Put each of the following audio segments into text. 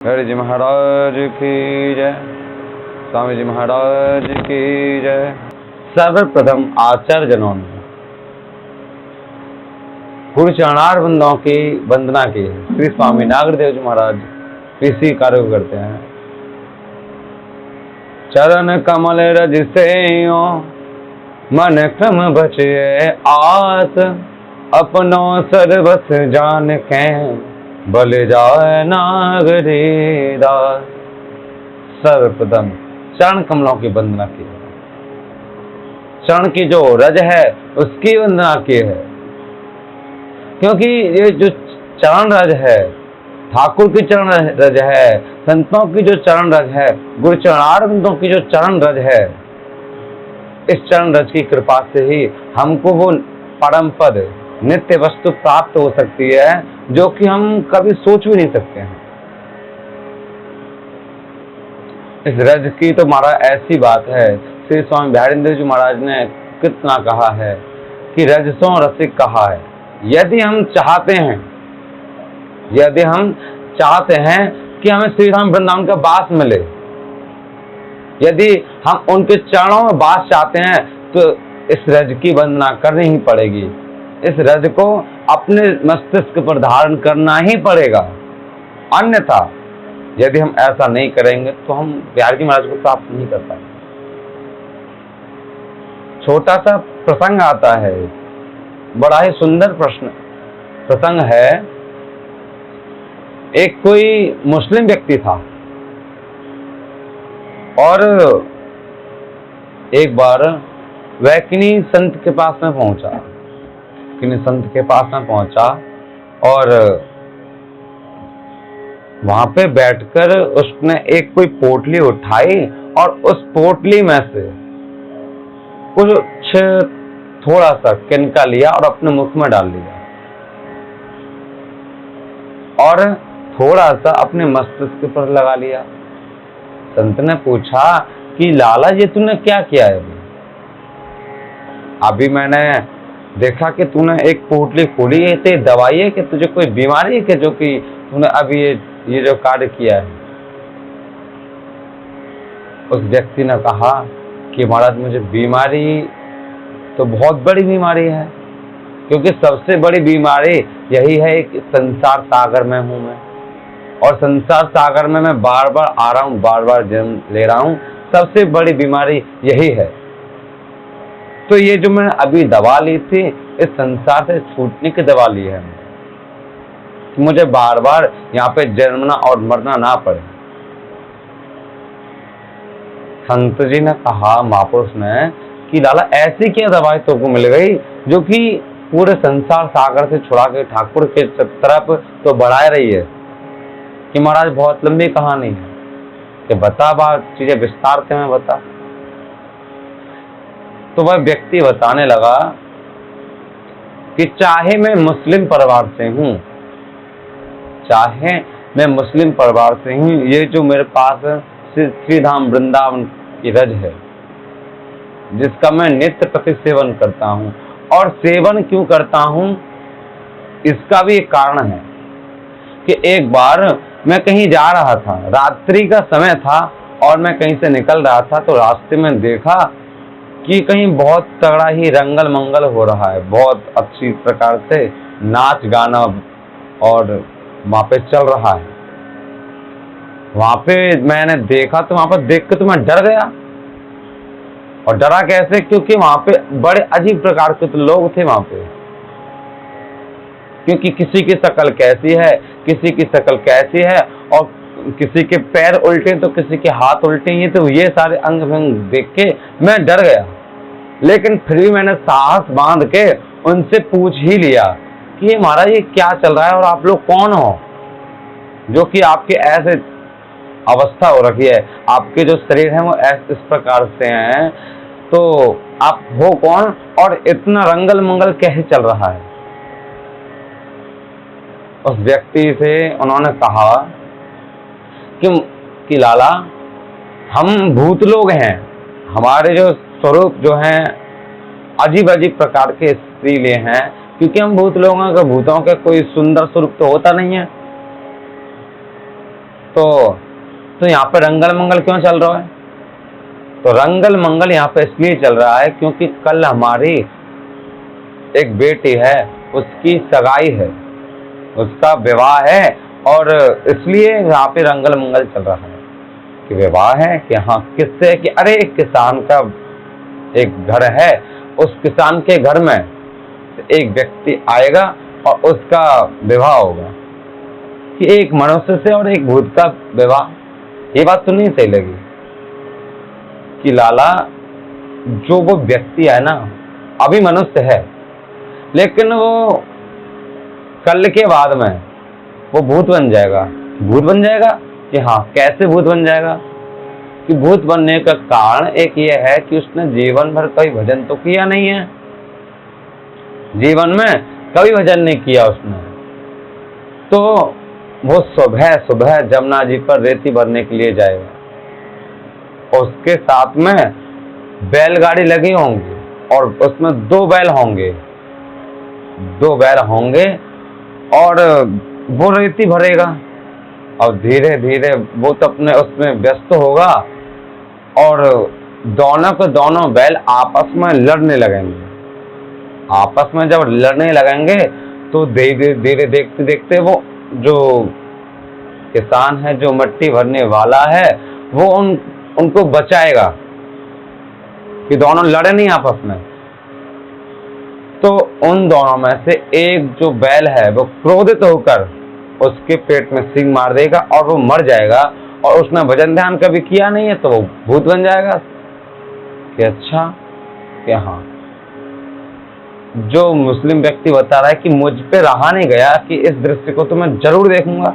हरि जी महाराज की जय, स्वामी जी महाराज की जय। सर्वप्रथम आचार्य जनों ने गुरु चरणार बंदों की वंदना की। श्री स्वामी नागदेव जी महाराज कृषि कार्य करते हैं। चरण कमल रज से मन क्रम बचे आस, अपनों सर्वस जान के बल जाए नागरी दास। सर्वप्रथम चरण कमलों की वंदना की, चरण की जो रज है उसकी वंदना की है, क्योंकि ये जो चरण रज है, ठाकुर की चरण रज है, संतों की जो चरण रज है, गुरु चरणारविंदों की जो चरण रज है, इस चरण रज की कृपा से ही हमको वो परम पद नित्य वस्तु प्राप्त हो सकती है जो कि हम कभी सोच भी नहीं सकते हैं। इस रज की तो महाराज ऐसी बात है, श्री स्वामी बिहारींद्र जी महाराज ने कितना कहा है कि रजसों रसिक कहा है। यदि हम चाहते हैं कि हमें श्री राम वृंदावन का वास मिले, यदि हम उनके चरणों में वास चाहते हैं, तो इस रज की वंदना करनी ही पड़ेगी। इस रज को अपने मस्तिष्क पर धारण करना ही पड़ेगा। अन्यथा यदि हम ऐसा नहीं करेंगे तो हम बिहारी जी महाराज को प्राप्त नहीं कर पाएंगे। छोटा सा प्रसंग आता है, बड़ा ही सुंदर प्रसंग है। एक कोई मुस्लिम व्यक्ति था और एक बार वह किन्हीं संत के पास में पहुंचा और वहां पे बैठकर उसने एक कोई पोटली उठाई और उस पोटली में से कुछ थोड़ा सा किनका लिया और अपने मुख में डाल लिया और थोड़ा सा अपने मस्तिष्क पर लगा लिया। संत ने पूछा कि लाला ये तूने क्या किया है? अभी मैंने देखा कि तूने एक पोटली खोली है, ते दवाई है कि तुझे कोई बीमारी है कि जो कि तूने अभी ये जो कार्य किया है? उस व्यक्ति ने कहा कि महाराज मुझे बीमारी तो बहुत बड़ी बीमारी है, क्योंकि सबसे बड़ी बीमारी यही है कि संसार सागर में हूं मैं, और संसार सागर में मैं बार बार आ रहा हूं, बार बार जन्म ले रहा हूं। सबसे बड़ी बीमारी यही है। तो ये जो मैंने अभी दवा ली थी, इस संसार से छूटने की दवा ली है कि मुझे बार बार यहाँ पे जन्मना और मरना ना पड़े। संत जी ने कहा, महापुरुष ने, कि लाला ऐसी क्या दवाई तुमको मिल गई जो कि पूरे संसार सागर से छुड़ा के ठाकुर के तरफ तो बढ़ा रही है? कि महाराज बहुत लंबी कहानी है, कि बता बात चीजें विस्तार से मैं बता। तो वह व्यक्ति बताने लगा कि चाहे मैं मुस्लिम परिवार से हूं, ये जो मेरे पास श्री धाम वृंदावन की रज है, जिसका मैं नित्य प्रति सेवन करता हूं, और सेवन क्यों करता हूं इसका भी एक कारण है कि एक बार मैं कहीं जा रहा था, रात्रि का समय था और मैं कहीं से निकल रहा था, तो रास्ते में देखा कि कहीं बहुत तगड़ा ही रंगल मंगल हो रहा है, बहुत अच्छी प्रकार से नाच गाना और वहां पे चल रहा है। वहां पे मैंने देखा तो वहां पर देख के तो मैं डर गया। और डरा कैसे? क्योंकि वहां पे बड़े अजीब प्रकार के तो लोग थे वहां पे, क्योंकि किसी की शक्ल कैसी है, किसी की शक्ल कैसी है, और किसी के पैर उल्टे तो किसी के हाथ उल्टे हैं। तो ये सारे अंग भंग देख के मैं डर गया, लेकिन फिर भी मैंने साहस बांध के उनसे पूछ ही लिया कि महाराज ये क्या चल रहा है और आप लोग कौन हो जो कि आपके ऐसे अवस्था हो रखी है, आपके जो शरीर है वो इस प्रकार से हैं, तो आप हो कौन और इतना रंगल मंगल कैसे चल रहा है? उस व्यक्ति से उन्होंने कहा कि लाला हम भूत लोग हैं, हमारे जो स्वरूप जो हैं अजीब अजीब प्रकार के इसलिए हैं क्योंकि हम भूत लोगों का, भूतों का कोई सुंदर स्वरूप तो होता नहीं है। तो यहाँ पे रंगल मंगल क्यों चल रहा है? तो रंगल मंगल यहाँ पे इसलिए चल रहा है क्योंकि कल हमारी एक बेटी है, उसकी सगाई है, उसका विवाह है, और इसलिए यहाँ पे रंगल मंगल चल रहा है कि विवाह है कि हाँ किससे, कि अरे एक किसान का एक घर है, उस किसान के घर में एक व्यक्ति आएगा और उसका विवाह होगा, कि एक मनुष्य से और एक भूत का विवाह। ये बात तो नहीं सही लगी कि लाला जो वो व्यक्ति है ना, अभी मनुष्य है लेकिन वो कल के बाद में वो भूत बन जाएगा। भूत बन जाएगा कि हाँ, कैसे भूत बन जाएगा? कि भूत बनने का कारण एक ये है कि उसने जीवन भर कभी भजन तो किया नहीं है, जीवन में कभी भजन नहीं किया उसने, तो वो सुबह सुबह जमुना जी पर रेती भरने के लिए जाएगा। उसके साथ में बैलगाड़ी लगी होंगी और उसमें 2 बैल होंगे, 2 बैल होंगे और वो रेती भरेगा और धीरे धीरे वो तो अपने उसमें व्यस्त होगा और दोनों के दोनों बैल आपस में लड़ने लगेंगे। आपस में जब लड़ने लगेंगे तो धीरे धीरे देखते देखते वो जो किसान है, जो मिट्टी भरने वाला है, वो उनको बचाएगा कि दोनों लड़े नहीं आपस में। तो उन दोनों में से एक जो बैल है वो क्रोधित होकर उसके पेट में सींग मार देगा और वो मर जाएगा, और उसने भजन ध्यान कभी किया नहीं है तो वो भूत बन जाएगा। कि अच्छा, कि हाँ, जो मुस्लिम व्यक्ति बता रहा है कि मुझ पे रहा नहीं गया कि इस दृश्य को तो मैं जरूर देखूंगा,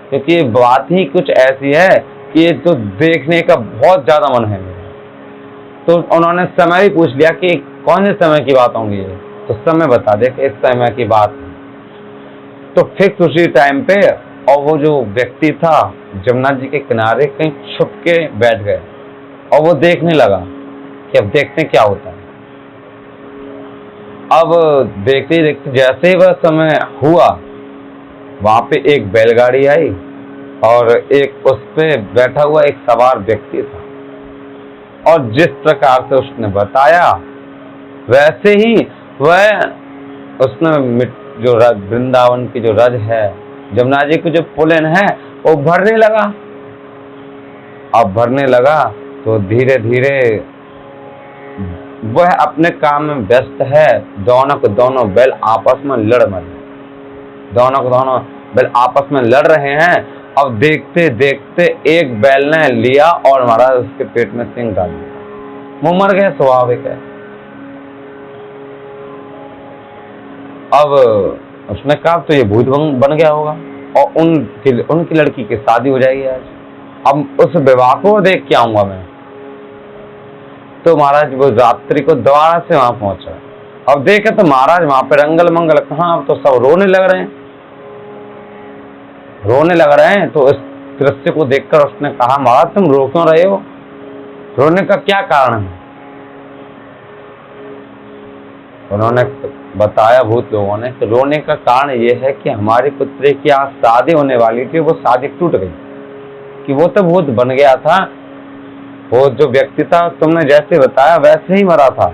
क्योंकि ये बात ही कुछ ऐसी है कि ये तो देखने का बहुत ज्यादा मन है मेरा। तो उन्होंने समय भी पूछ लिया कि कौन से समय की बात होंगी, ये तो समय बता दे कि इस समय की बात है। तो फिक्स उसी टाइम पे, और वो जो व्यक्ति था जमुना जी के किनारे कहीं छुप के बैठ गए और वो देखने लगा कि अब देखते क्या होता है। अब देखते देखते जैसे ही वह समय हुआ, वहां पे एक बैलगाड़ी आई और एक उस पे बैठा हुआ एक सवार व्यक्ति था, और जिस प्रकार से उसने बताया वैसे ही वह उसने जो वृंदावन की जो रज है, जमुना जी की जो पुलिन है, वो भरने लगा। अब भरने लगा तो धीरे धीरे वह अपने काम में व्यस्त है, दोनों के दोनों बैल आपस में लड़ मरे, दोनों के दोनों बैल आपस में लड़ रहे हैं। अब देखते देखते एक बैल ने लिया और मारा, उसके पेट में सिंग डाल दिया, वो मर गया, स्वाभाविक है। अब उसने कहा तो ये भूत बन गया होगा और उनकी लड़की की शादी हो जाएगी आज, अब उस विवाह को देख के आऊंगा मैं। तो महाराज वो रात्रि को दोबारा से वहां पहुंचा। अब देखे तो महाराज वहां पे रंगल मंगल कहाँ, अब तो सब रोने लग रहे हैं, रोने लग रहे हैं। तो इस दृश्य को देखकर उसने कहा, महाराज तुम रो क्यों रहे हो, रोने का क्या कारण है? उन्होंने बताया भूत लोगों ने कि रोने का कारण ये है कि हमारी पुत्री की आज शादी होने वाली थी, वो शादी टूट गई, कि वो तो भूत बन गया था, वो जो व्यक्ति था तुमने जैसे बताया वैसे ही मरा था,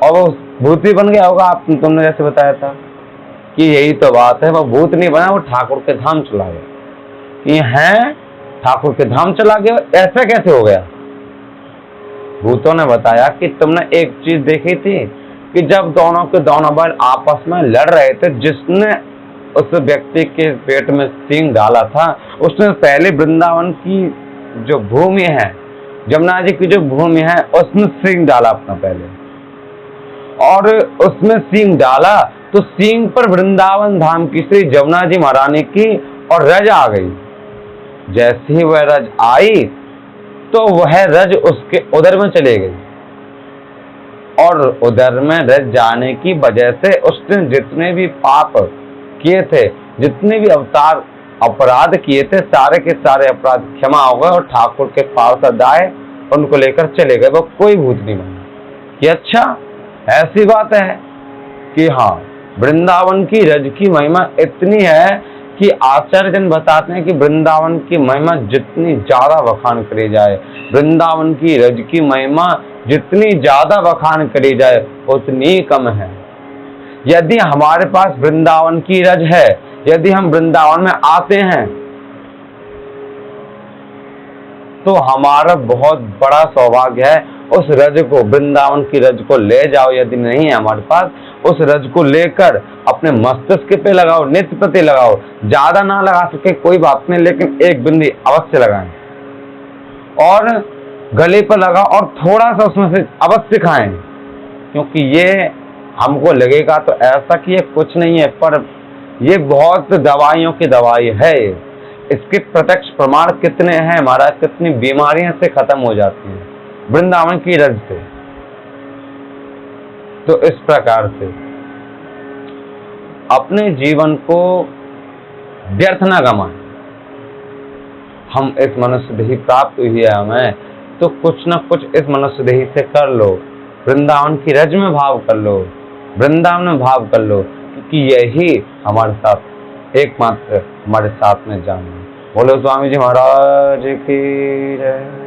और वो भूत भी बन गया होगा आप तुमने जैसे बताया था। कि यही तो बात है, वो भूत नहीं बना, वो ठाकुर के धाम चला गया। कि हैं ठाकुर के धाम चला गया, ऐसा कैसे हो गया? भूतों ने बताया कि तुमने एक चीज देखी थी कि जब दोनों के दोनों बैल आपस में लड़ रहे थे, जिसने उस व्यक्ति के पेट में सींग डाला था उसने पहले वृंदावन की जो भूमि है, जमुना जी की जो भूमि है, उसमें सींग डाला अपना पहले, और उसमें सींग डाला तो सींग पर वृंदावन धाम की श्री जमुना जी महारानी की और रज आ गई। जैसे ही वह रज आई तो वह रज उसके उदर में चले गई, और उदर में रज जाने की वजह से उसने जितने भी पाप किए थे, जितने भी अवतार अपराध किए थे, सारे के सारे अपराध क्षमा हो गए और ठाकुर के पार्षद आए, उनको लेकर चले गए, वो कोई भूत नहीं बना। कि अच्छा ऐसी बात है कि हाँ, वृंदावन की रज की महिमा इतनी है कि आचार्यजन बताते हैं कि वृंदावन की महिमा जितनी ज्यादा बखान करी जाए, वृंदावन की रज की महिमा जितनी ज्यादा बखान करी जाए उतनी कम है। यदि हमारे पास वृंदावन की रज है, यदि हम वृंदावन में आते हैं तो हमारा बहुत बड़ा सौभाग्य है। उस रज को, वृंदावन की रज को ले जाओ। यदि नहीं है हमारे पास, उस रज को लेकर अपने मस्तिष्क पे लगाओ, नेत्र प्रति लगाओ। ज्यादा ना लगा सके कोई बात नहीं, लेकिन एक बिंदी अवश्य लगाएं और गले पर लगाओ और थोड़ा सा उसमें से अवश्य खाएं, क्योंकि ये हमको लगेगा तो ऐसा कि ये कुछ नहीं है, पर ये बहुत दवाइयों की दवाई है। इसके प्रत्यक्ष प्रमाण कितने हैं महाराज, कितनी बीमारियां से खत्म हो जाती हैं वृंदावन की रज से। तो इस प्रकार से अपने जीवन को व्यर्थ न गमाएं। हम इस मनुष्य देही प्राप्त हुई है हमें, तो कुछ न कुछ इस मनुष्य देही से कर लो, वृंदावन की रज में भाव कर लो, वृंदावन में भाव कर लो, क्योंकि यही हमारे साथ एकमात्र हमारे साथ में जान है। बोलो स्वामी जी महाराज की जय।